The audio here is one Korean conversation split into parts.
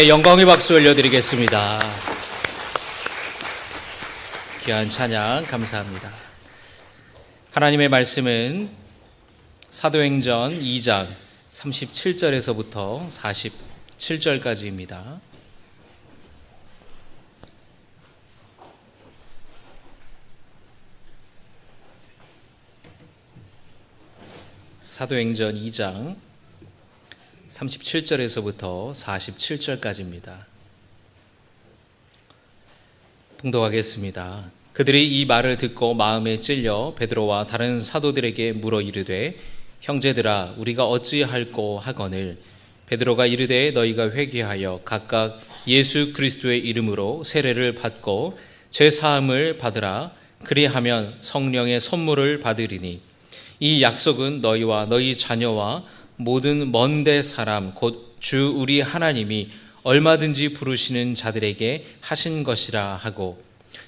영광의 박수 올려드리겠습니다. 귀한 찬양 감사합니다. 하나님의 말씀은 사도행전 2장 37절에서부터 47절까지입니다. 사도행전 2장 37절에서부터 47절까지입니다. 봉독하겠습니다. 그들이 이 말을 듣고 마음에 찔려 베드로와 다른 사도들에게 물어 이르되 형제들아 우리가 어찌할꼬 하거늘 베드로가 이르되 너희가 회개하여 각각 예수 그리스도의 이름으로 세례를 받고 죄 사함을 받으라. 그리하면 성령의 선물을 받으리니 이 약속은 너희와 너희 자녀와 모든 먼데 사람 곧 주 우리 하나님이 얼마든지 부르시는 자들에게 하신 것이라 하고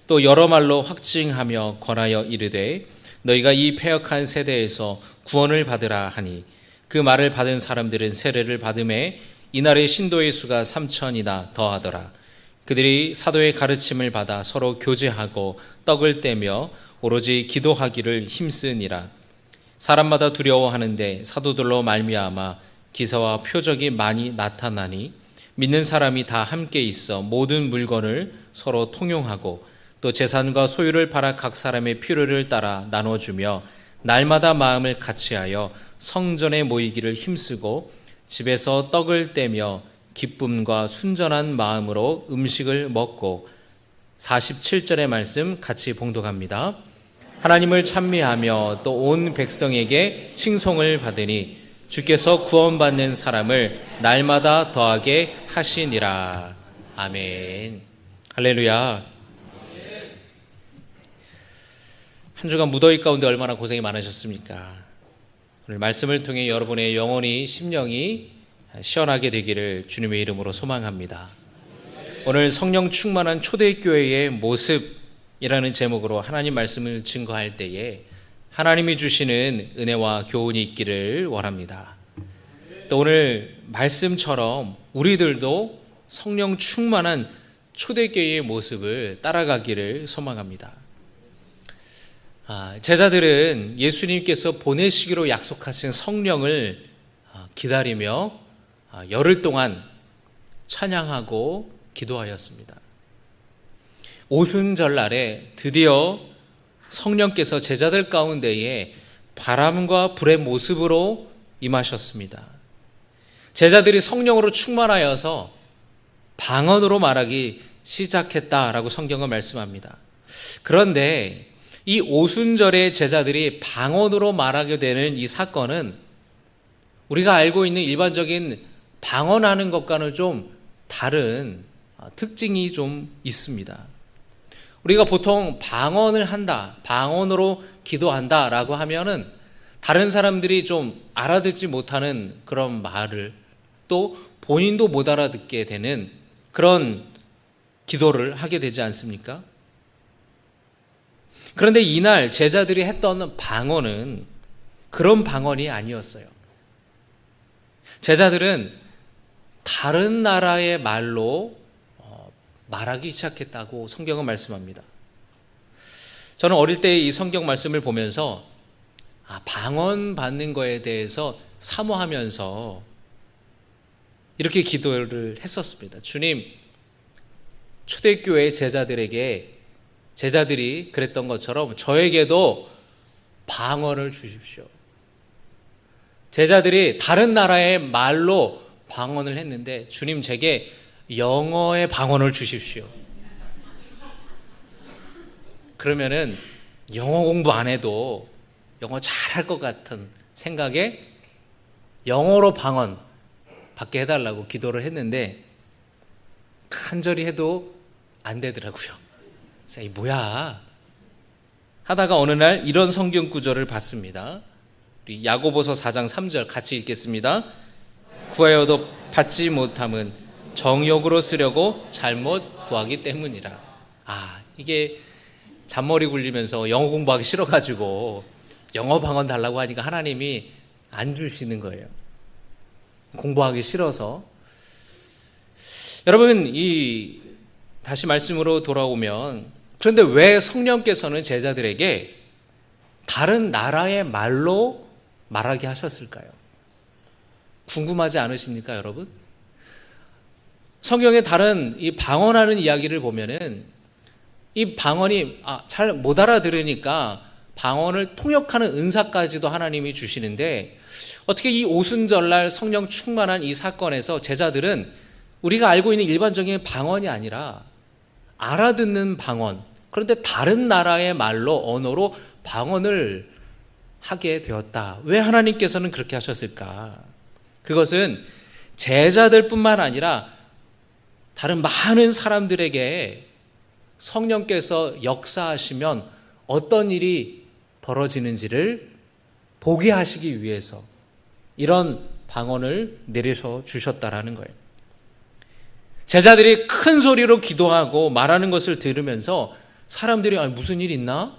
또 여러 말로 확증하며 권하여 이르되 너희가 이 패역한 세대에서 구원을 받으라 하니 그 말을 받은 사람들은 세례를 받음에 이날의 신도의 수가 3,000이나 더하더라. 그들이 사도의 가르침을 받아 서로 교제하고 떡을 떼며 오로지 기도하기를 힘쓰니라. 사람마다 두려워하는데 사도들로 말미암아 기사와 표적이 많이 나타나니 믿는 사람이 다 함께 있어 모든 물건을 서로 통용하고 또 재산과 소유를 팔아 각 사람의 필요를 따라 나눠주며 날마다 마음을 같이하여 성전에 모이기를 힘쓰고 집에서 떡을 떼며 기쁨과 순전한 마음으로 음식을 먹고 47절의 말씀 같이 봉독합니다. 하나님을 찬미하며 또 온 백성에게 칭송을 받으니 주께서 구원받는 사람을 날마다 더하게 하시니라. 아멘. 할렐루야. 한 주간 무더위 가운데 얼마나 고생이 많으셨습니까? 오늘 말씀을 통해 여러분의 영혼이 심령이 시원하게 되기를 주님의 이름으로 소망합니다. 오늘 성령 충만한 초대교회의 모습이라는 제목으로 하나님 말씀을 증거할 때에 하나님이 주시는 은혜와 교훈이 있기를 원합니다. 또 오늘 말씀처럼 우리들도 성령 충만한 초대교회의 모습을 따라가기를 소망합니다. 제자들은 예수님께서 보내시기로 약속하신 성령을 기다리며 열흘 동안 찬양하고 기도하였습니다. 오순절날에 드디어 성령께서 제자들 가운데에 바람과 불의 모습으로 임하셨습니다. 제자들이 성령으로 충만하여서 방언으로 말하기 시작했다라고 성경은 말씀합니다. 그런데 이 오순절에 제자들이 방언으로 말하게 되는 이 사건은 우리가 알고 있는 일반적인 방언하는 것과는 좀 다른 특징이 좀 있습니다. 우리가 보통 방언을 한다, 방언으로 기도한다라고 하면은 다른 사람들이 좀 알아듣지 못하는 그런 말을 또 본인도 못 알아듣게 되는 그런 기도를 하게 되지 않습니까? 그런데 이날 제자들이 했던 방언은 그런 방언이 아니었어요. 제자들은 다른 나라의 말로 말하기 시작했다고 성경은 말씀합니다. 저는 어릴 때 이 성경 말씀을 보면서 방언 받는 거에 대해서 사모하면서 이렇게 기도를 했었습니다. 주님, 초대교회 제자들이 그랬던 것처럼 저에게도 방언을 주십시오. 제자들이 다른 나라의 말로 방언을 했는데 주님 제게 영어의 방언을 주십시오. 그러면은 영어 공부 안 해도 영어 잘할 것 같은 생각에 영어로 방언 받게 해달라고 기도를 했는데 간절히 해도 안 되더라고요. 그래서 이 뭐야 하다가 어느 날 이런 성경 구절을 봤습니다. 우리 야고보서 4장 3절 같이 읽겠습니다. 구하여도 받지 못함은 정욕으로 쓰려고 잘못 구하기 때문이라. 이게 잔머리 굴리면서 영어 공부하기 싫어가지고 영어 방언 달라고 하니까 하나님이 안 주시는 거예요. 공부하기 싫어서. 여러분, 다시 말씀으로 돌아오면, 그런데 왜 성령께서는 제자들에게 다른 나라의 말로 말하게 하셨을까요? 궁금하지 않으십니까, 여러분? 성경의 다른 이 방언하는 이야기를 보면은 이 방언이 잘 못 알아들으니까 방언을 통역하는 은사까지도 하나님이 주시는데, 어떻게 이 오순절날 성령 충만한 이 사건에서 제자들은 우리가 알고 있는 일반적인 방언이 아니라 알아듣는 방언, 그런데 다른 나라의 말로, 언어로 방언을 하게 되었다. 왜 하나님께서는 그렇게 하셨을까? 그것은 제자들뿐만 아니라 다른 많은 사람들에게 성령께서 역사하시면 어떤 일이 벌어지는지를 보게 하시기 위해서 이런 방언을 내려서 주셨다라는 거예요. 제자들이 큰 소리로 기도하고 말하는 것을 들으면서 사람들이 무슨 일 있나?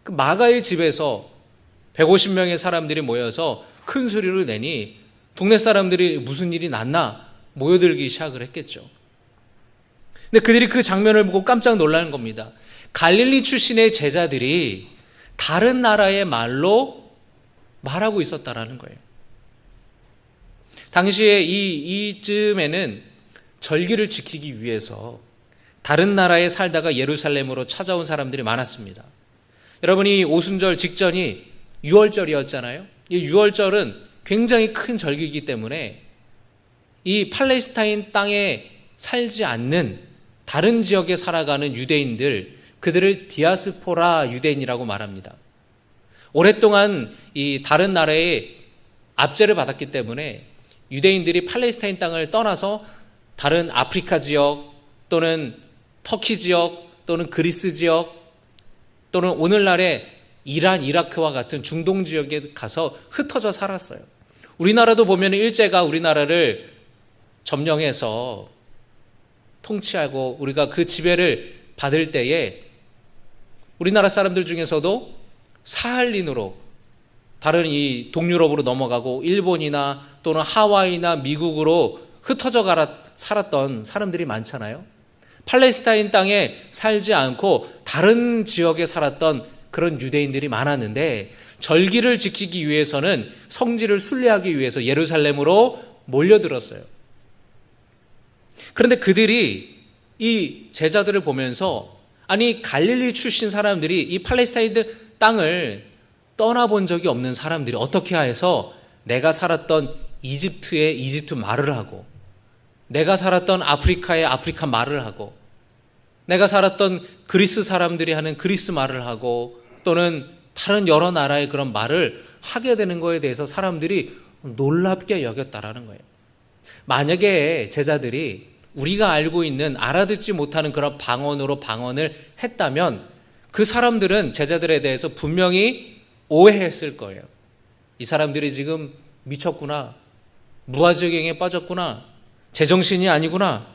그 마가의 집에서 150명의 사람들이 모여서 큰 소리를 내니 동네 사람들이 무슨 일이 났나 모여들기 시작을 했겠죠. 근데 그들이 그 장면을 보고 깜짝 놀라는 겁니다. 갈릴리 출신의 제자들이 다른 나라의 말로 말하고 있었다라는 거예요. 당시에 이쯤에는 절기를 지키기 위해서 다른 나라에 살다가 예루살렘으로 찾아온 사람들이 많았습니다. 여러분이 오순절 직전이 6월절이었잖아요. 이 6월절은 굉장히 큰 절기이기 때문에 이 팔레스타인 땅에 살지 않는 다른 지역에 살아가는 유대인들, 그들을 디아스포라 유대인이라고 말합니다. 오랫동안 이 다른 나라에 압제를 받았기 때문에 유대인들이 팔레스타인 땅을 떠나서 다른 아프리카 지역 또는 터키 지역 또는 그리스 지역 또는 오늘날의 이란, 이라크와 같은 중동 지역에 가서 흩어져 살았어요. 우리나라도 보면 일제가 우리나라를 점령해서 통치하고 우리가 그 지배를 받을 때에 우리나라 사람들 중에서도 사할린으로 다른 이 동유럽으로 넘어가고 일본이나 또는 하와이나 미국으로 흩어져 살았던 사람들이 많잖아요. 팔레스타인 땅에 살지 않고 다른 지역에 살았던 그런 유대인들이 많았는데, 절기를 지키기 위해서는 성지를 순례하기 위해서 예루살렘으로 몰려들었어요. 그런데 그들이 이 제자들을 보면서, 아니 갈릴리 출신 사람들이 이 팔레스타인 땅을 떠나본 적이 없는 사람들이 어떻게 해서 내가 살았던 이집트의 이집트 말을 하고, 내가 살았던 아프리카의 아프리카 말을 하고, 내가 살았던 그리스 사람들이 하는 그리스 말을 하고, 또는 다른 여러 나라의 그런 말을 하게 되는 거에 대해서 사람들이 놀랍게 여겼다라는 거예요. 만약에 제자들이 우리가 알고 있는 알아듣지 못하는 그런 방언으로 방언을 했다면 그 사람들은 제자들에 대해서 분명히 오해했을 거예요. 이 사람들이 지금 미쳤구나, 무아지경에 빠졌구나, 제정신이 아니구나.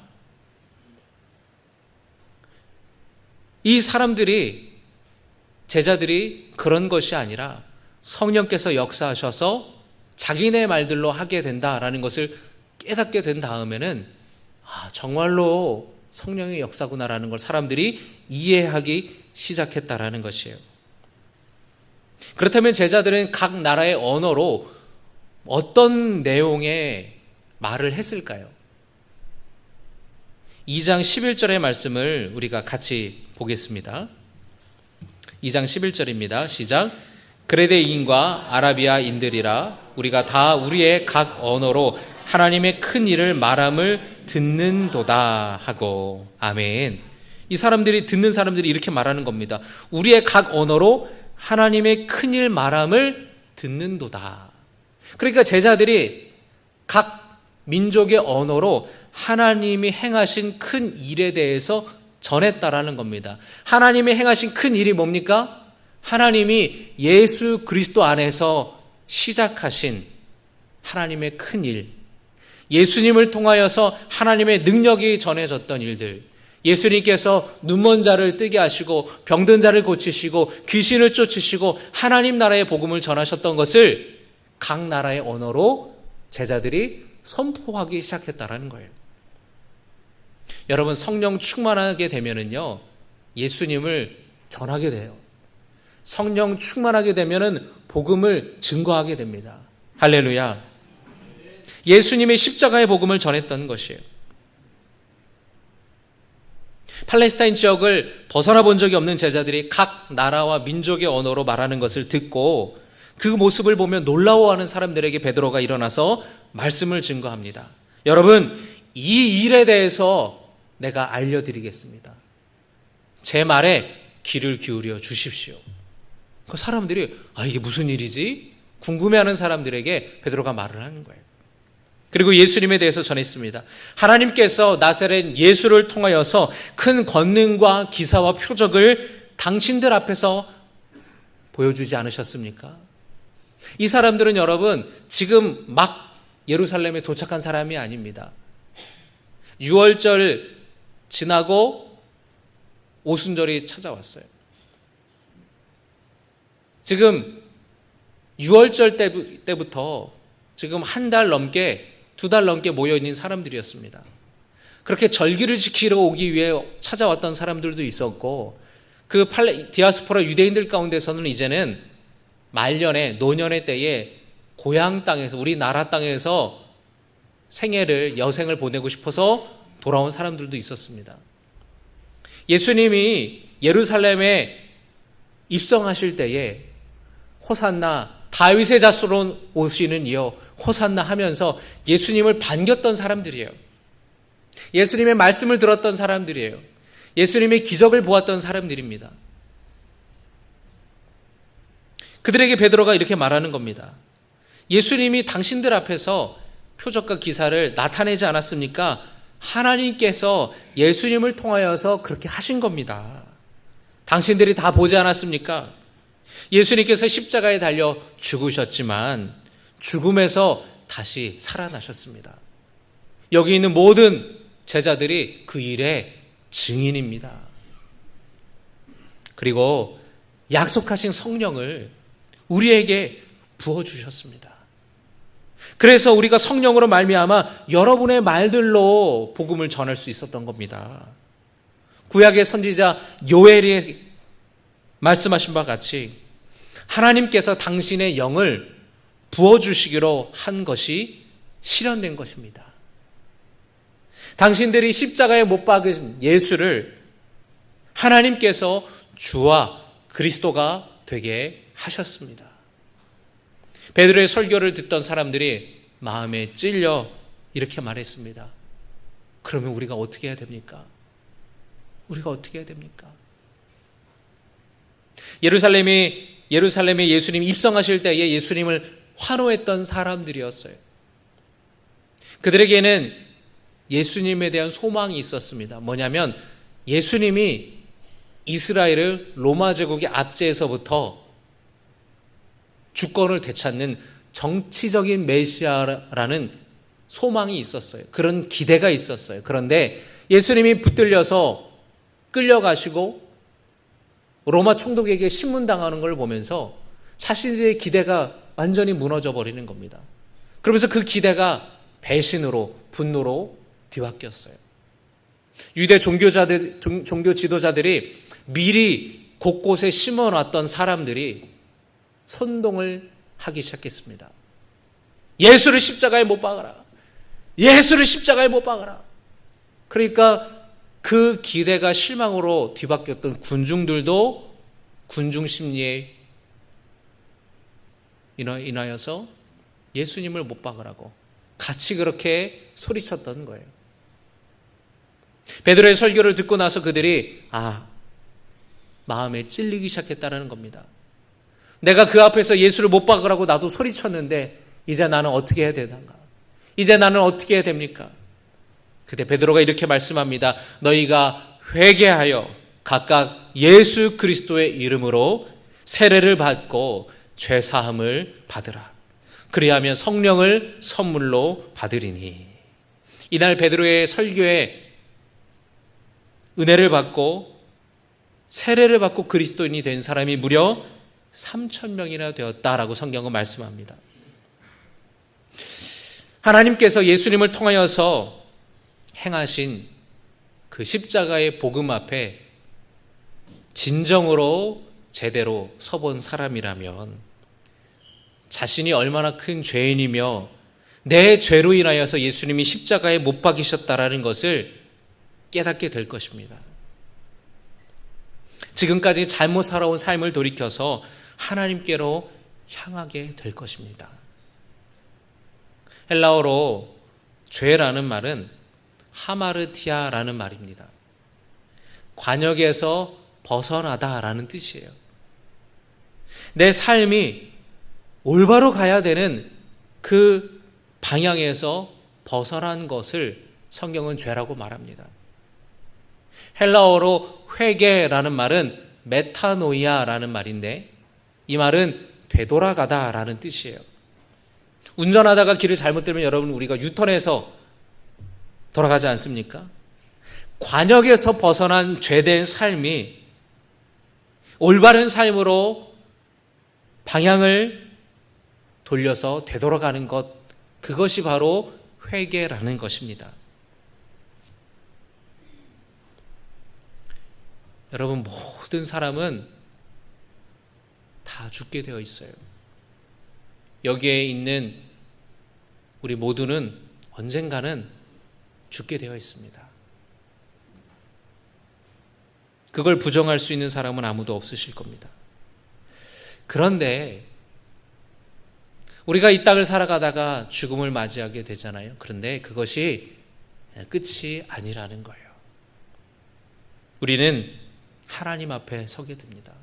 이 사람들이, 제자들이 그런 것이 아니라 성령께서 역사하셔서 자기네 말들로 하게 된다라는 것을 깨닫게 된 다음에는 정말로 성령의 역사구나라는 걸 사람들이 이해하기 시작했다라는 것이에요. 그렇다면 제자들은 각 나라의 언어로 어떤 내용의 말을 했을까요? 2장 11절의 말씀을 우리가 같이 보겠습니다. 2장 11절입니다. 시작. 그레데인과 아라비아인들이라 우리가 다 우리의 각 언어로 하나님의 큰 일을 말함을 듣는도다 하고. 아멘. 이 사람들이, 듣는 사람들이 이렇게 말하는 겁니다. 우리의 각 언어로 하나님의 큰 일 말함을 듣는도다. 그러니까 제자들이 각 민족의 언어로 하나님이 행하신 큰 일에 대해서 전했다라는 겁니다. 하나님이 행하신 큰 일이 뭡니까? 하나님이 예수 그리스도 안에서 시작하신 하나님의 큰 일, 예수님을 통하여서 하나님의 능력이 전해졌던 일들, 예수님께서 눈먼 자를 뜨게 하시고 병든 자를 고치시고 귀신을 쫓으시고 하나님 나라의 복음을 전하셨던 것을 각 나라의 언어로 제자들이 선포하기 시작했다라는 거예요. 여러분, 성령 충만하게 되면은요, 예수님을 전하게 돼요. 성령 충만하게 되면은 복음을 증거하게 됩니다. 할렐루야. 예수님의 십자가의 복음을 전했던 것이에요. 팔레스타인 지역을 벗어나 본 적이 없는 제자들이 각 나라와 민족의 언어로 말하는 것을 듣고 그 모습을 보며 놀라워하는 사람들에게 베드로가 일어나서 말씀을 증거합니다. 여러분, 이 일에 대해서 내가 알려드리겠습니다. 제 말에 귀를 기울여 주십시오. 그 사람들이 이게 무슨 일이지? 궁금해하는 사람들에게 베드로가 말을 하는 거예요. 그리고 예수님에 대해서 전했습니다. 하나님께서 나사렛 예수를 통하여서 큰 권능과 기사와 표적을 당신들 앞에서 보여주지 않으셨습니까? 이 사람들은 여러분 지금 막 예루살렘에 도착한 사람이 아닙니다. 6월절 지나고 오순절이 찾아왔어요. 지금 6월절 때부터 지금 한 달 넘게, 2달 넘게 모여있는 사람들이었습니다. 그렇게 절기를 지키러 오기 위해 찾아왔던 사람들도 있었고, 그 디아스포라 유대인들 가운데서는 이제는 말년에, 노년의 때에 고향 땅에서, 우리나라 땅에서 여생을 보내고 싶어서 돌아온 사람들도 있었습니다. 예수님이 예루살렘에 입성하실 때에 호산나, 다윗의 자손으로 오시는 이여 호산나 하면서 예수님을 반겼던 사람들이에요. 예수님의 말씀을 들었던 사람들이에요. 예수님의 기적을 보았던 사람들입니다. 그들에게 베드로가 이렇게 말하는 겁니다. 예수님이 당신들 앞에서 표적과 기사를 나타내지 않았습니까? 하나님께서 예수님을 통하여서 그렇게 하신 겁니다. 당신들이 다 보지 않았습니까? 예수님께서 십자가에 달려 죽으셨지만 죽음에서 다시 살아나셨습니다. 여기 있는 모든 제자들이 그 일의 증인입니다. 그리고 약속하신 성령을 우리에게 부어주셨습니다. 그래서 우리가 성령으로 말미암아 여러분의 말들로 복음을 전할 수 있었던 겁니다. 구약의 선지자 요엘이 말씀하신 바와 같이 하나님께서 당신의 영을 부어주시기로 한 것이 실현된 것입니다. 당신들이 십자가에 못 박은 예수를 하나님께서 주와 그리스도가 되게 하셨습니다. 베드로의 설교를 듣던 사람들이 마음에 찔려 이렇게 말했습니다. 그러면 우리가 어떻게 해야 됩니까? 우리가 어떻게 해야 됩니까? 예루살렘에 예수님 입성하실 때에 예수님을 환호했던 사람들이었어요. 그들에게는 예수님에 대한 소망이 있었습니다. 뭐냐면 예수님이 이스라엘을 로마 제국의 압제에서부터 주권을 되찾는 정치적인 메시아라는 소망이 있었어요. 그런 기대가 있었어요. 그런데 예수님이 붙들려서 끌려가시고 로마 총독에게 신문당하는 걸 보면서 자신의 기대가 완전히 무너져 버리는 겁니다. 그러면서 그 기대가 배신으로, 분노로 뒤바뀌었어요. 유대 종교 지도자들이 미리 곳곳에 심어놨던 사람들이 선동을 하기 시작했습니다. 예수를 십자가에 못 박아라. 예수를 십자가에 못 박아라. 그러니까 그 기대가 실망으로 뒤바뀌었던 군중들도 군중 심리에 인하여서 예수님을 못 박으라고 같이 그렇게 소리쳤던 거예요. 베드로의 설교를 듣고 나서 그들이 마음에 찔리기 시작했다는 겁니다. 내가 그 앞에서 예수를 못 박으라고 나도 소리쳤는데 이제 나는 어떻게 해야 되는가? 이제 나는 어떻게 해야 됩니까? 그때 베드로가 이렇게 말씀합니다. 너희가 회개하여 각각 예수 그리스도의 이름으로 세례를 받고 죄 사함을 받으라. 그리하면 성령을 선물로 받으리니. 이날 베드로의 설교에 은혜를 받고 세례를 받고 그리스도인이 된 사람이 무려 3,000명이나 되었다라고 성경은 말씀합니다. 하나님께서 예수님을 통하여서 행하신 그 십자가의 복음 앞에 진정으로 제대로 서본 사람이라면 자신이 얼마나 큰 죄인이며 내 죄로 인하여서 예수님이 십자가에 못 박이셨다라는 것을 깨닫게 될 것입니다. 지금까지 잘못 살아온 삶을 돌이켜서 하나님께로 향하게 될 것입니다. 헬라어로 죄라는 말은 하마르티아라는 말입니다. 관역에서 벗어나다라는 뜻이에요. 내 삶이 올바로 가야 되는 그 방향에서 벗어난 것을 성경은 죄라고 말합니다. 헬라어로 회개라는 말은 메타노이아라는 말인데 이 말은 되돌아가다라는 뜻이에요. 운전하다가 길을 잘못 들면 여러분 우리가 유턴해서 돌아가지 않습니까? 관역에서 벗어난 죄된 삶이 올바른 삶으로 방향을 돌려서 되돌아가는 것, 그것이 바로 회개라는 것입니다. 여러분, 모든 사람은 다 죽게 되어 있어요. 여기에 있는 우리 모두는 언젠가는 죽게 되어 있습니다. 그걸 부정할 수 있는 사람은 아무도 없으실 겁니다. 그런데 우리가 이 땅을 살아가다가 죽음을 맞이하게 되잖아요. 그런데 그것이 끝이 아니라는 거예요. 우리는 하나님 앞에 서게 됩니다.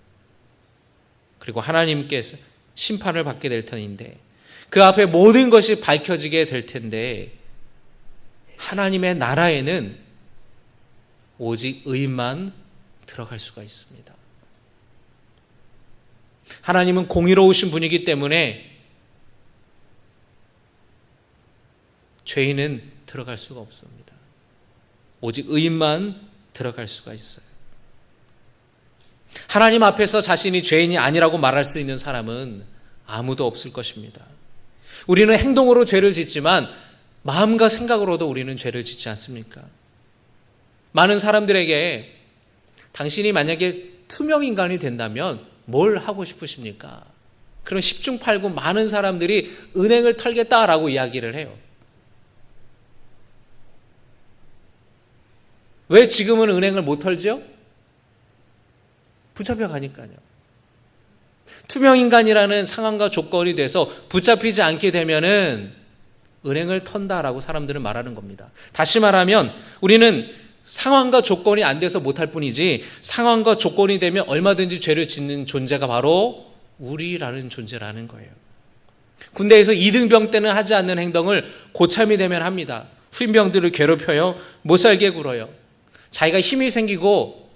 그리고 하나님께서 심판을 받게 될 터인데 그 앞에 모든 것이 밝혀지게 될 텐데 하나님의 나라에는 오직 의인만 들어갈 수가 있습니다. 하나님은 공의로우신 분이기 때문에 죄인은 들어갈 수가 없습니다. 오직 의인만 들어갈 수가 있어요. 하나님 앞에서 자신이 죄인이 아니라고 말할 수 있는 사람은 아무도 없을 것입니다. 우리는 행동으로 죄를 짓지만 마음과 생각으로도 우리는 죄를 짓지 않습니까? 많은 사람들에게 당신이 만약에 투명인간이 된다면 뭘 하고 싶으십니까? 그런 10중 8구 많은 사람들이 은행을 털겠다라고 이야기를 해요. 왜 지금은 은행을 못 털죠? 붙잡혀가니까요. 투명인간이라는 상황과 조건이 돼서 붙잡히지 않게 되면은 은행을 턴다라고 사람들은 말하는 겁니다. 다시 말하면 우리는 상황과 조건이 안 돼서 못할 뿐이지 상황과 조건이 되면 얼마든지 죄를 짓는 존재가 바로 우리라는 존재라는 거예요. 군대에서 2등병 때는 하지 않는 행동을 고참이 되면 합니다. 후임병들을 괴롭혀요. 못살게 굴어요. 자기가 힘이 생기고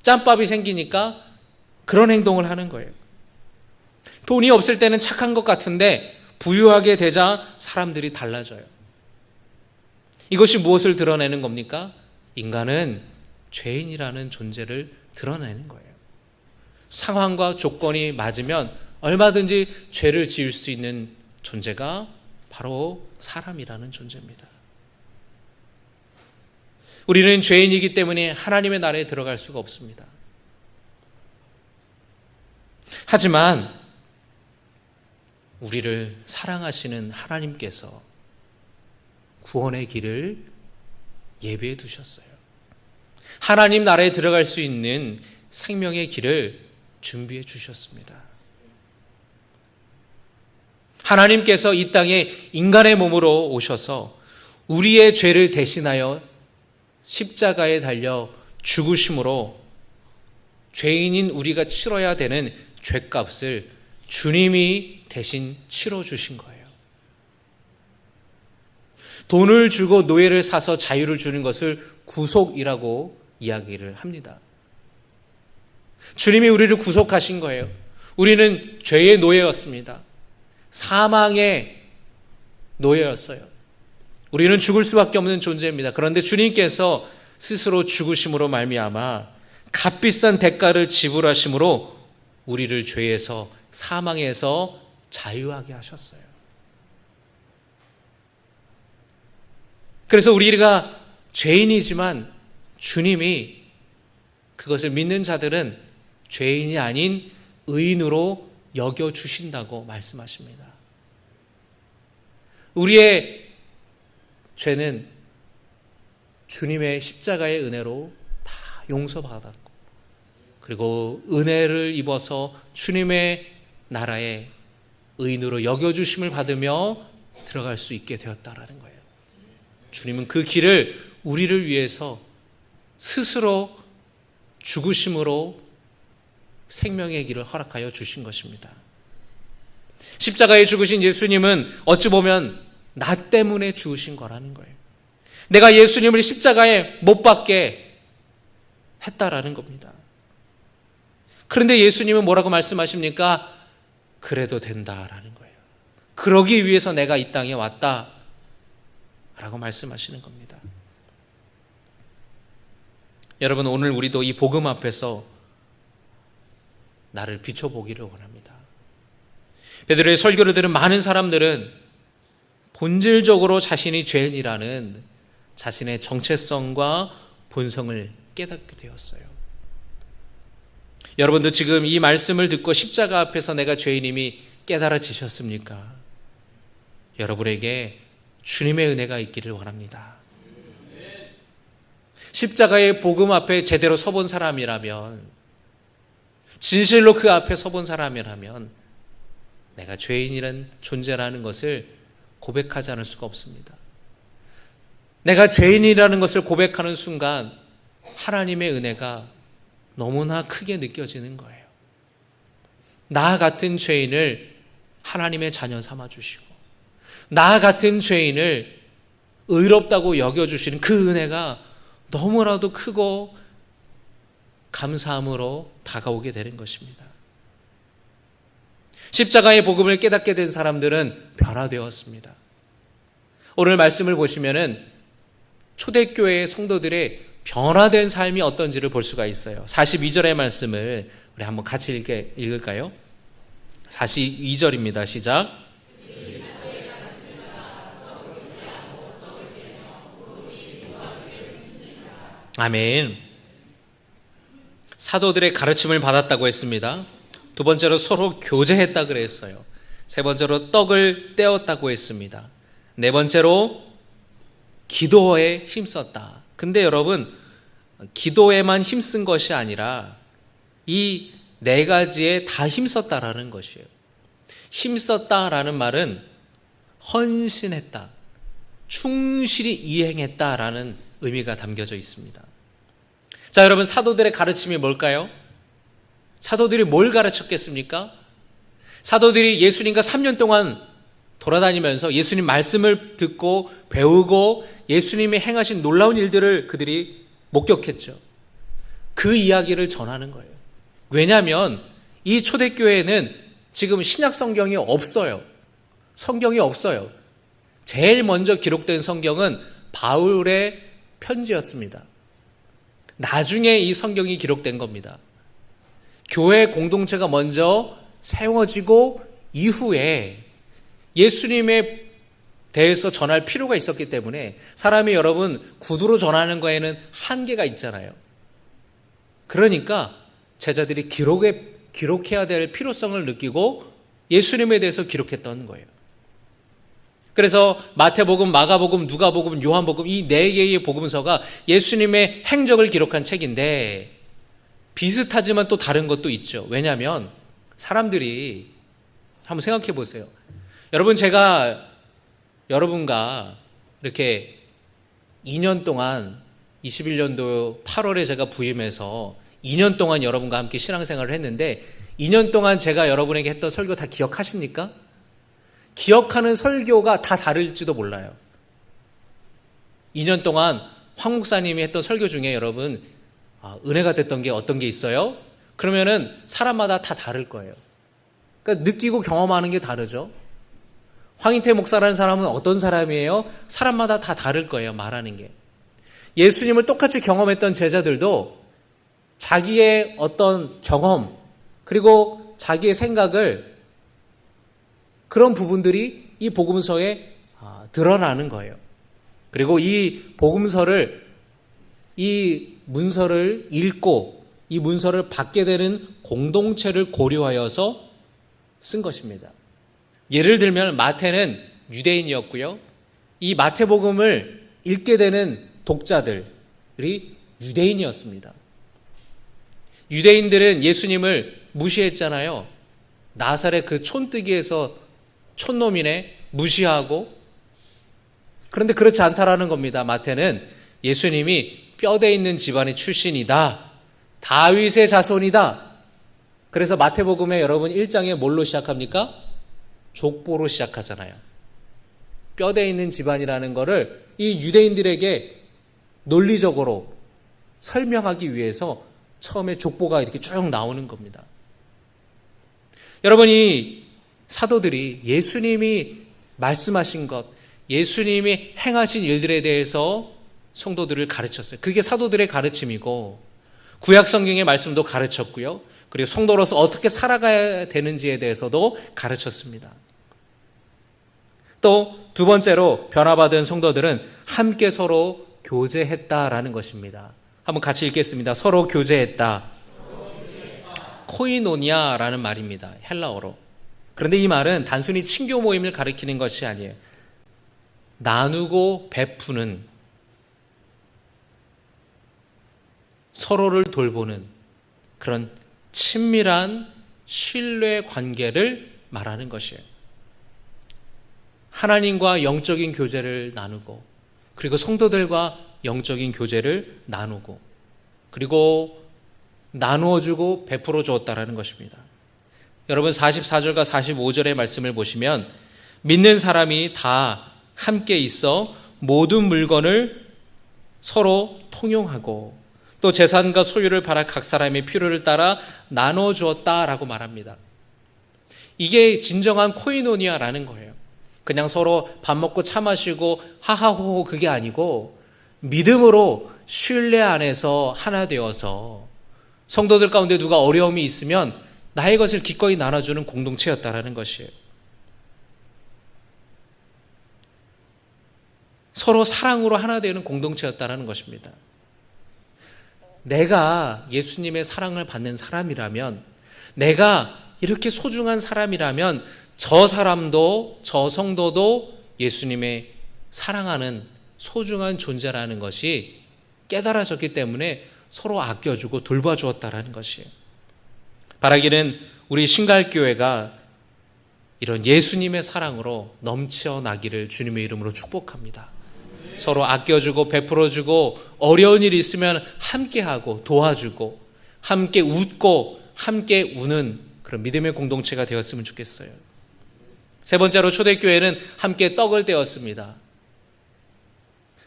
짬밥이 생기니까 그런 행동을 하는 거예요. 돈이 없을 때는 착한 것 같은데 부유하게 되자 사람들이 달라져요. 이것이 무엇을 드러내는 겁니까? 인간은 죄인이라는 존재를 드러내는 거예요. 상황과 조건이 맞으면 얼마든지 죄를 지을 수 있는 존재가 바로 사람이라는 존재입니다. 우리는 죄인이기 때문에 하나님의 나라에 들어갈 수가 없습니다. 하지만 우리를 사랑하시는 하나님께서 구원의 길을 예비해 두셨어요. 하나님 나라에 들어갈 수 있는 생명의 길을 준비해 주셨습니다. 하나님께서 이 땅에 인간의 몸으로 오셔서 우리의 죄를 대신하여 십자가에 달려 죽으심으로 죄인인 우리가 치러야 되는 죄값을 주님이 대신 치러주신 거예요. 돈을 주고 노예를 사서 자유를 주는 것을 구속이라고 이야기를 합니다. 주님이 우리를 구속하신 거예요. 우리는 죄의 노예였습니다. 사망의 노예였어요. 우리는 죽을 수밖에 없는 존재입니다. 그런데 주님께서 스스로 죽으심으로 말미암아 값비싼 대가를 지불하심으로 우리를 죄에서 사망에서 자유하게 하셨어요. 그래서 우리가 죄인이지만 주님이 그것을 믿는 자들은 죄인이 아닌 의인으로 여겨주신다고 말씀하십니다. 우리의 죄는 주님의 십자가의 은혜로 다 용서받았고, 그리고 은혜를 입어서 주님의 나라에 의인으로 여겨주심을 받으며 들어갈 수 있게 되었다라는 거예요. 주님은 그 길을 우리를 위해서 스스로 죽으심으로 생명의 길을 허락하여 주신 것입니다. 십자가에 죽으신 예수님은 어찌 보면 나 때문에 죽으신 거라는 거예요. 내가 예수님을 십자가에 못 박게 했다라는 겁니다. 그런데 예수님은 뭐라고 말씀하십니까? 그래도 된다라는 거예요. 그러기 위해서 내가 이 땅에 왔다라고 말씀하시는 겁니다. 여러분, 오늘 우리도 이 복음 앞에서 나를 비춰보기를 원합니다. 베드로의 설교를 들은 많은 사람들은 본질적으로 자신이 죄인이라는 자신의 정체성과 본성을 깨닫게 되었어요. 여러분도 지금 이 말씀을 듣고 십자가 앞에서 내가 죄인임이 깨달아지셨습니까? 여러분에게 주님의 은혜가 있기를 원합니다. 십자가의 복음 앞에 제대로 서본 사람이라면, 진실로 그 앞에 서본 사람이라면 내가 죄인이란 존재라는 것을 고백하지 않을 수가 없습니다. 내가 죄인이라는 것을 고백하는 순간 하나님의 은혜가 너무나 크게 느껴지는 거예요. 나 같은 죄인을 하나님의 자녀 삼아주시고, 나 같은 죄인을 의롭다고 여겨주시는 그 은혜가 너무나도 크고 감사함으로 다가오게 되는 것입니다. 십자가의 복음을 깨닫게 된 사람들은 변화되었습니다. 오늘 말씀을 보시면은 초대교회의 성도들의 변화된 삶이 어떤지를 볼 수가 있어요. 42절의 말씀을 우리 한번 같이 읽을까요? 42절입니다. 시작. 아멘. 사도들의 가르침을 받았다고 했습니다. 두 번째로 서로 교제했다 그랬어요. 세 번째로 떡을 떼었다고 했습니다. 네 번째로 기도에 힘썼다. 근데 여러분, 기도에만 힘쓴 것이 아니라 이 네 가지에 다 힘썼다라는 것이에요. 힘썼다라는 말은 헌신했다, 충실히 이행했다라는 의미가 담겨져 있습니다. 자, 여러분, 사도들의 가르침이 뭘까요? 사도들이 뭘 가르쳤겠습니까? 사도들이 예수님과 3년 동안 돌아다니면서 예수님 말씀을 듣고 배우고 예수님이 행하신 놀라운 일들을 그들이 목격했죠. 그 이야기를 전하는 거예요. 왜냐하면 이 초대교회에는 지금 신약 성경이 없어요. 성경이 없어요. 제일 먼저 기록된 성경은 바울의 편지였습니다. 나중에 이 성경이 기록된 겁니다. 교회 공동체가 먼저 세워지고 이후에 예수님에 대해서 전할 필요가 있었기 때문에 사람이 여러분 구두로 전하는 거에는 한계가 있잖아요. 그러니까 제자들이 기록해야 될 필요성을 느끼고 예수님에 대해서 기록했던 거예요. 그래서 마태복음, 마가복음, 누가복음, 요한복음 이 네 개의 복음서가 예수님의 행적을 기록한 책인데 비슷하지만 또 다른 것도 있죠. 왜냐하면 사람들이 한번 생각해 보세요. 여러분, 제가 여러분과 이렇게 2년 동안 21년도 8월에 제가 부임해서 2년 동안 여러분과 함께 신앙생활을 했는데 2년 동안 제가 여러분에게 했던 설교 다 기억하십니까? 기억하는 설교가 다 다를지도 몰라요. 2년 동안 황 목사님이 했던 설교 중에 여러분 은혜가 됐던 게 어떤 게 있어요? 그러면은 사람마다 다 다를 거예요. 그러니까 느끼고 경험하는 게 다르죠. 황인태 목사라는 사람은 어떤 사람이에요? 사람마다 다 다를 거예요, 말하는 게. 예수님을 똑같이 경험했던 제자들도 자기의 어떤 경험 그리고 자기의 생각을 그런 부분들이 이 복음서에 드러나는 거예요. 그리고 이 복음서를 이 문서를 읽고 이 문서를 받게 되는 공동체를 고려하여서 쓴 것입니다. 예를 들면 마태는 유대인이었고요. 이 마태복음을 읽게 되는 독자들이 유대인이었습니다. 유대인들은 예수님을 무시했잖아요. 나사렛 그 촌뜨기에서 촌놈이네 무시하고. 그런데 그렇지 않다라는 겁니다. 마태는 예수님이 뼈대 있는 집안의 출신이다. 다윗의 자손이다. 그래서 마태복음에 여러분 1장에 뭘로 시작합니까? 족보로 시작하잖아요. 뼈대 있는 집안이라는 것을 이 유대인들에게 논리적으로 설명하기 위해서 처음에 족보가 이렇게 쭉 나오는 겁니다. 여러분, 이 사도들이 예수님이 말씀하신 것, 예수님이 행하신 일들에 대해서 성도들을 가르쳤어요. 그게 사도들의 가르침이고 구약 성경의 말씀도 가르쳤고요. 그리고 성도로서 어떻게 살아가야 되는지에 대해서도 가르쳤습니다. 또 두 번째로 변화받은 성도들은 함께 서로 교제했다라는 것입니다. 한번 같이 읽겠습니다. 서로 교제했다. 코이노니아라는 말입니다. 헬라어로. 그런데 이 말은 단순히 친교 모임을 가리키는 것이 아니에요. 나누고 베푸는, 서로를 돌보는 그런 친밀한 신뢰 관계를 말하는 것이에요. 하나님과 영적인 교제를 나누고, 그리고 성도들과 영적인 교제를 나누고, 그리고 나누어주고 베풀어 주었다라는 것입니다. 여러분 44절과 45절의 말씀을 보시면 믿는 사람이 다 함께 있어 모든 물건을 서로 통용하고 또 재산과 소유를 팔아 각 사람의 필요를 따라 나눠주었다라고 말합니다. 이게 진정한 코이노니아라는 거예요. 그냥 서로 밥 먹고 차 마시고 하하호호 그게 아니고 믿음으로 신뢰 안에서 하나 되어서 성도들 가운데 누가 어려움이 있으면 나의 것을 기꺼이 나눠주는 공동체였다라는 것이에요. 서로 사랑으로 하나 되는 공동체였다라는 것입니다. 내가 예수님의 사랑을 받는 사람이라면, 내가 이렇게 소중한 사람이라면 저 사람도, 저 성도도 예수님의 사랑하는 소중한 존재라는 것이 깨달아졌기 때문에 서로 아껴주고 돌봐주었다라는 것이에요. 바라기는 우리 신갈교회가 이런 예수님의 사랑으로 넘쳐나기를 주님의 이름으로 축복합니다. 서로 아껴주고 베풀어주고 어려운 일이 있으면 함께하고 도와주고 함께 웃고 함께 우는 그런 믿음의 공동체가 되었으면 좋겠어요. 세 번째로 초대교회는 함께 떡을 떼었습니다.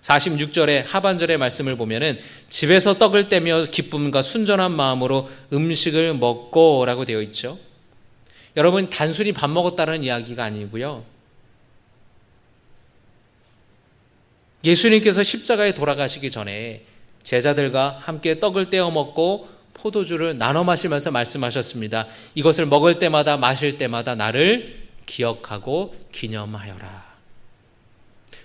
46절의 하반절의 말씀을 보면은 집에서 떡을 떼며 기쁨과 순전한 마음으로 음식을 먹고 라고 되어 있죠. 여러분 단순히 밥 먹었다는 이야기가 아니고요. 예수님께서 십자가에 돌아가시기 전에 제자들과 함께 떡을 떼어 먹고 포도주를 나눠 마시면서 말씀하셨습니다. 이것을 먹을 때마다 마실 때마다 나를 기억하고 기념하여라.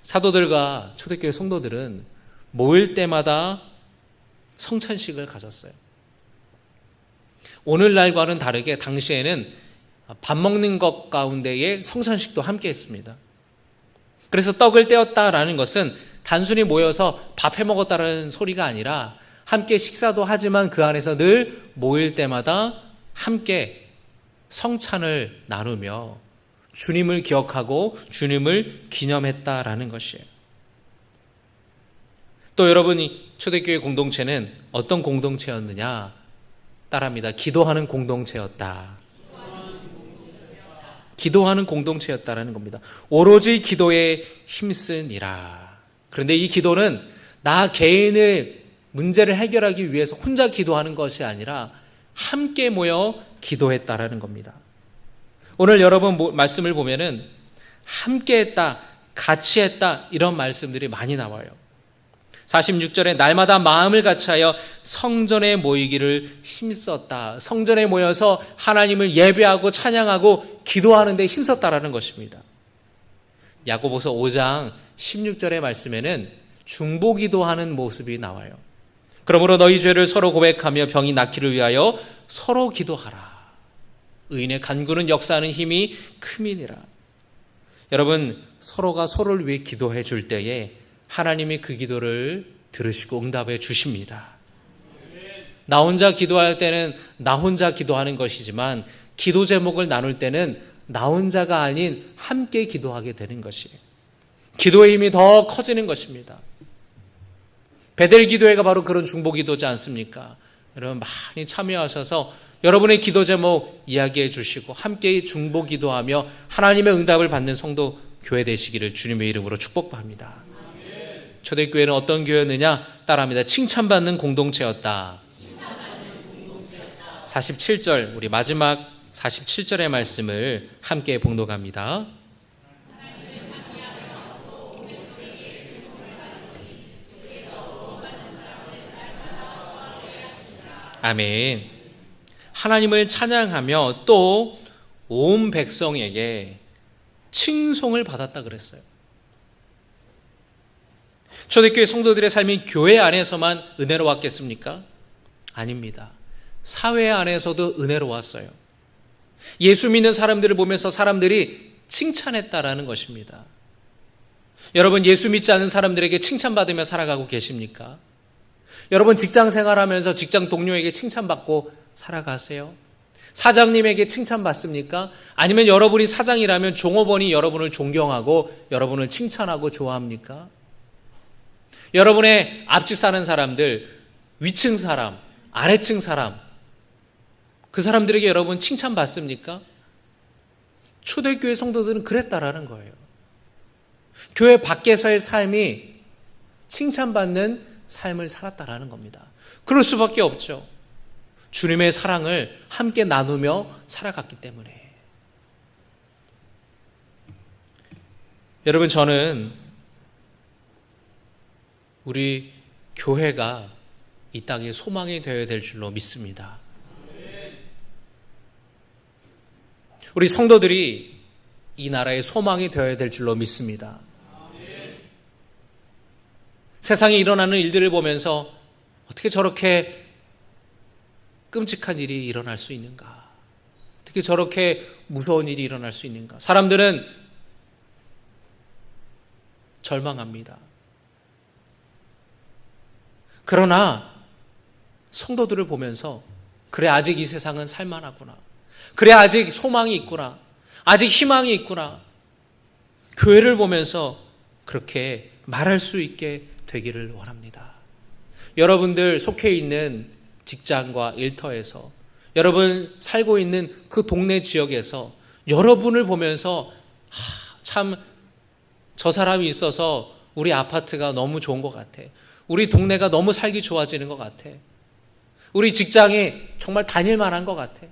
사도들과 초대교회 성도들은 모일 때마다 성찬식을 가졌어요. 오늘날과는 다르게 당시에는 밥 먹는 것 가운데에 성찬식도 함께 했습니다. 그래서 떡을 떼었다라는 것은 단순히 모여서 밥 해먹었다는 소리가 아니라 함께 식사도 하지만 그 안에서 늘 모일 때마다 함께 성찬을 나누며 주님을 기억하고 주님을 기념했다라는 것이에요. 또 여러분이 초대교회 공동체는 어떤 공동체였느냐? 따라합니다. 기도하는 공동체였다. 기도하는 공동체였다라는 겁니다. 오로지 기도에 힘쓰니라. 그런데 이 기도는 나 개인의 문제를 해결하기 위해서 혼자 기도하는 것이 아니라 함께 모여 기도했다라는 겁니다. 오늘 여러분 말씀을 보면은 함께 했다, 같이 했다 이런 말씀들이 많이 나와요. 46절에 날마다 마음을 같이하여 성전에 모이기를 힘썼다. 성전에 모여서 하나님을 예배하고 찬양하고 기도하는 데 힘썼다라는 것입니다. 야고보서 5장 16절의 말씀에는 중보기도하는 모습이 나와요. 그러므로 너희 죄를 서로 고백하며 병이 낫기를 위하여 서로 기도하라. 의인의 간구는 역사하는 힘이 큼이니라. 여러분, 서로가 서로를 위해 기도해 줄 때에 하나님이 그 기도를 들으시고 응답해 주십니다. 나 혼자 기도할 때는 나 혼자 기도하는 것이지만 기도 제목을 나눌 때는 나 혼자가 아닌 함께 기도하게 되는 것이에요. 기도의 힘이 더 커지는 것입니다. 베델 기도회가 바로 그런 중보기도지 않습니까? 여러분 많이 참여하셔서 여러분의 기도 제목 이야기해 주시고 함께 중보기도하며 하나님의 응답을 받는 성도 교회 되시기를 주님의 이름으로 축복합니다. 초대교회는 어떤 교회였느냐? 따라합니다. 칭찬받는 공동체였다. 47절, 우리 마지막 47절의 말씀을 함께 봉독합니다. 아멘. 하나님을 찬양하며 또 온 백성에게 칭송을 받았다 그랬어요. 초대교회 성도들의 삶이 교회 안에서만 은혜로웠겠습니까? 아닙니다. 사회 안에서도 은혜로웠어요. 예수 믿는 사람들을 보면서 사람들이 칭찬했다라는 것입니다. 여러분, 예수 믿지 않는 사람들에게 칭찬받으며 살아가고 계십니까? 여러분, 직장 생활하면서 직장 동료에게 칭찬받고 살아가세요? 사장님에게 칭찬받습니까? 아니면 여러분이 사장이라면 종업원이 여러분을 존경하고 여러분을 칭찬하고 좋아합니까? 여러분의 앞집 사는 사람들, 위층 사람, 아래층 사람, 그 사람들에게 여러분 칭찬받습니까? 초대교회 성도들은 그랬다라는 거예요. 교회 밖에서의 삶이 칭찬받는 삶을 살았다라는 겁니다. 그럴 수밖에 없죠. 주님의 사랑을 함께 나누며 살아갔기 때문에. 여러분, 저는 우리 교회가 이 땅의 소망이 되어야 될 줄로 믿습니다. 우리 성도들이 이 나라의 소망이 되어야 될 줄로 믿습니다. 세상에 일어나는 일들을 보면서 어떻게 저렇게 끔찍한 일이 일어날 수 있는가? 어떻게 저렇게 무서운 일이 일어날 수 있는가? 사람들은 절망합니다. 그러나 성도들을 보면서 그래, 아직 이 세상은 살만하구나. 그래, 아직 소망이 있구나. 아직 희망이 있구나. 교회를 보면서 그렇게 말할 수 있게 되기를 원합니다. 여러분들 속해 있는 직장과 일터에서, 여러분 살고 있는 그 동네 지역에서 여러분을 보면서 참 저 사람이 있어서 우리 아파트가 너무 좋은 것 같아. 우리 동네가 너무 살기 좋아지는 것 같아. 우리 직장이 정말 다닐 만한 것 같아.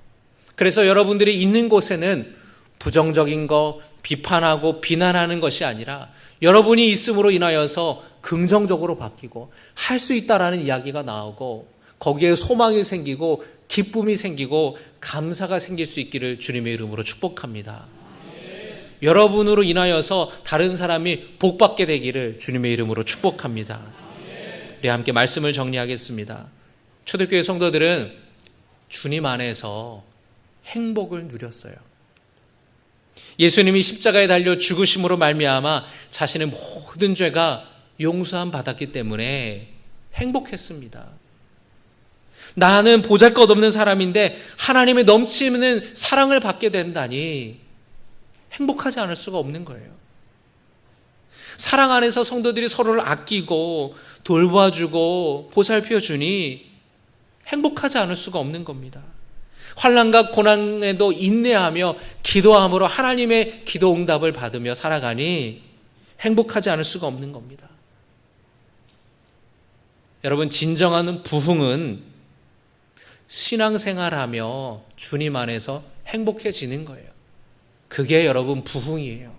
그래서 여러분들이 있는 곳에는 부정적인 거, 비판하고 비난하는 것이 아니라 여러분이 있음으로 인하여서 긍정적으로 바뀌고 할 수 있다라는 이야기가 나오고 거기에 소망이 생기고 기쁨이 생기고 감사가 생길 수 있기를 주님의 이름으로 축복합니다. 여러분으로 인하여서 다른 사람이 복받게 되기를 주님의 이름으로 축복합니다. 우리 함께 말씀을 정리하겠습니다. 초대교회 성도들은 주님 안에서 행복을 누렸어요. 예수님이 십자가에 달려 죽으심으로 말미암아 자신의 모든 죄가 용서함 받았기 때문에 행복했습니다. 나는 보잘것없는 사람인데 하나님의 넘치는 사랑을 받게 된다니 행복하지 않을 수가 없는 거예요. 사랑 안에서 성도들이 서로를 아끼고 돌봐주고 보살펴주니 행복하지 않을 수가 없는 겁니다. 환난과 고난에도 인내하며 기도함으로 하나님의 기도 응답을 받으며 살아가니 행복하지 않을 수가 없는 겁니다. 여러분, 진정한 부흥은 신앙생활하며 주님 안에서 행복해지는 거예요. 그게 여러분 부흥이에요.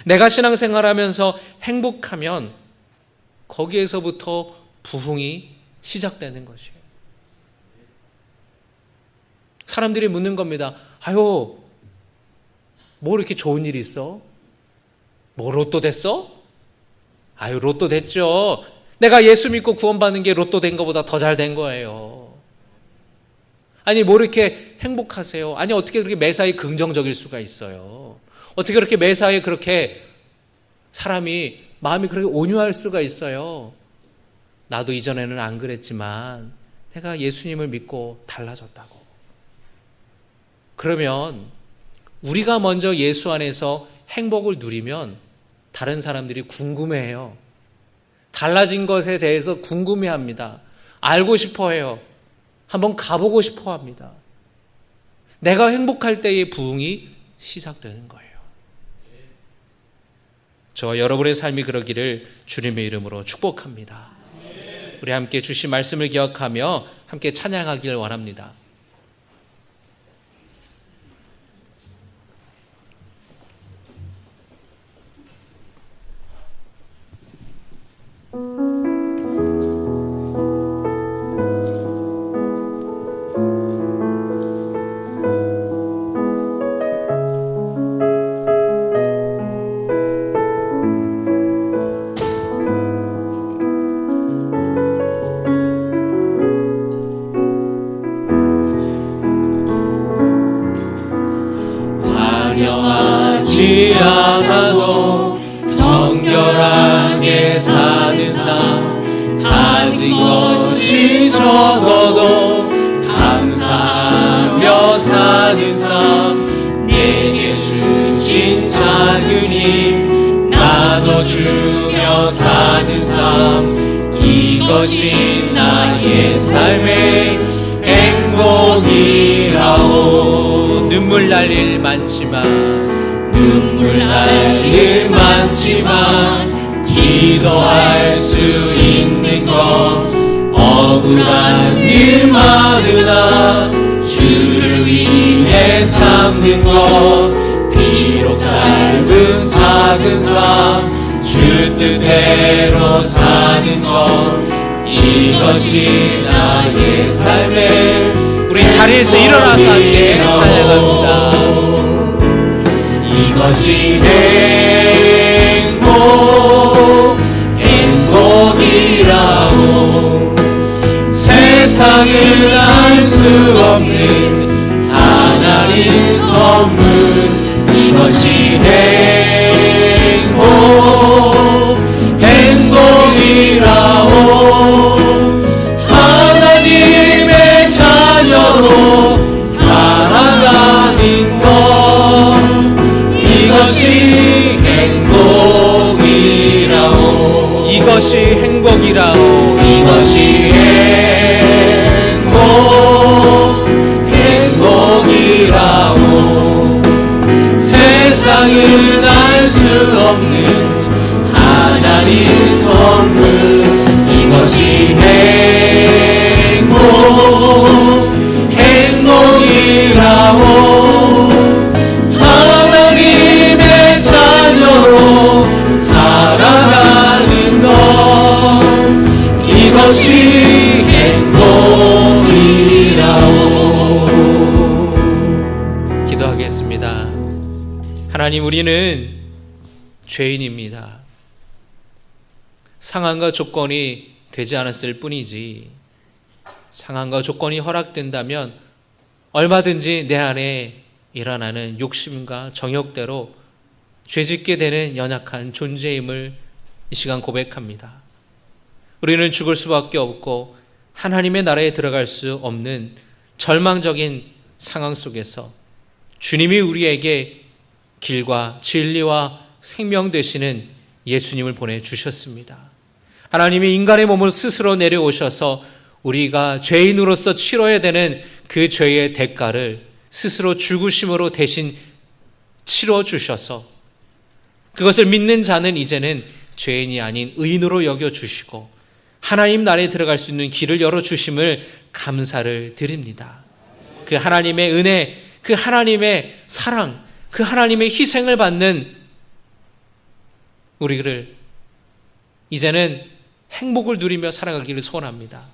내가 신앙생활하면서 행복하면 거기에서부터 부흥이 시작되는 것이에요. 사람들이 묻는 겁니다. 아유, 뭐 이렇게 좋은 일이 있어? 뭐 로또 됐어? 아유, 로또 됐죠. 내가 예수 믿고 구원받는 게 로또 된 것보다 더 잘 된 거예요. 아니, 뭐 이렇게 행복하세요? 아니, 어떻게 그렇게 매사에 긍정적일 수가 있어요? 어떻게 그렇게 매사에 그렇게 사람이 마음이 그렇게 온유할 수가 있어요? 나도 이전에는 안 그랬지만 내가 예수님을 믿고 달라졌다고. 그러면 우리가 먼저 예수 안에서 행복을 누리면 다른 사람들이 궁금해해요. 달라진 것에 대해서 궁금해합니다. 알고 싶어해요. 한번 가보고 싶어합니다. 내가 행복할 때의 부흥이 시작되는 거예요. 저와 여러분의 삶이 그러기를 주님의 이름으로 축복합니다. 우리 함께 주신 말씀을 기억하며 함께 찬양하기를 원합니다. 화려하지 않아도 정결하게 사는 삶, 가진 것이 적어도 감사하며 사는 삶, 내게 주신 작은 힘 나눠주며 사는 삶, 이것이 나의 삶의 행복이라오. 눈물 날 일 많지만 기도할 수 있는 건 억울한 일 많으나 주를 위해 참는 것, 비록 짧은 작은 삶 주 뜻대로 사는 것, 이것이 나의 삶의 우리 자리에서 일어나서 함께 찬양합시다. 이것이 행복이라고. 세상은 알 수 없는 하나님 선물, 이것이 행복이라고. 하나님의 자녀로 살아가는 것, 이것이 행복이라오. 이것이 행복이라오. 이것이 행복이라오. 세상은 알 수 없는 하나님 선물, 이것이 행복이라오. 하나님의 자녀로 살아가는 것, 이것이 행복이라오. 기도하겠습니다. 하나님, 우리는 죄인입니다. 상황과 조건이 되지 않았을 뿐이지, 상황과 조건이 허락된다면 얼마든지 내 안에 일어나는 욕심과 정욕대로 죄짓게 되는 연약한 존재임을 이 시간 고백합니다. 우리는 죽을 수밖에 없고 하나님의 나라에 들어갈 수 없는 절망적인 상황 속에서 주님이 우리에게 길과 진리와 생명 되시는 예수님을 보내주셨습니다. 하나님이 인간의 몸을 스스로 내려오셔서 우리가 죄인으로서 치러야 되는 그 죄의 대가를 스스로 죽으심으로 대신 치러주셔서 그것을 믿는 자는 이제는 죄인이 아닌 의인으로 여겨주시고 하나님 나라에 들어갈 수 있는 길을 열어주심을 감사를 드립니다. 그 하나님의 은혜, 그 하나님의 사랑, 그 하나님의 희생을 받는 우리를 이제는 행복을 누리며 살아가기를 소원합니다.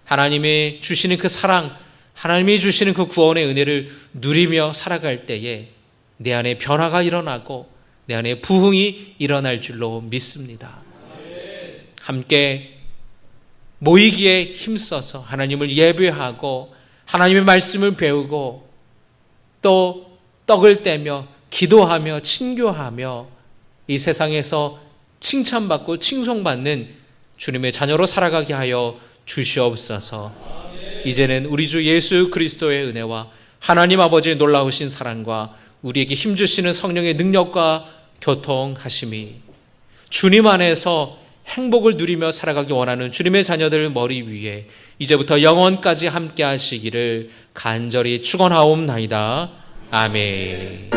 하나님이 주시는 그 사랑, 하나님이 주시는 그 구원의 은혜를 누리며 살아갈 때에 내 안에 변화가 일어나고 내 안에 부흥이 일어날 줄로 믿습니다. 함께 모이기에 힘써서 하나님을 예배하고 하나님의 말씀을 배우고 또 떡을 떼며 기도하며 친교하며 이 세상에서 칭찬받고 칭송받는 주님의 자녀로 살아가게 하여 주시옵소서. 이제는 우리 주 예수 그리스도의 은혜와 하나님 아버지의 놀라우신 사랑과 우리에게 힘주시는 성령의 능력과 교통하심이 주님 안에서 행복을 누리며 살아가기 원하는 주님의 자녀들 머리 위에 이제부터 영원까지 함께 하시기를 간절히 축원하옵나이다. 아멘.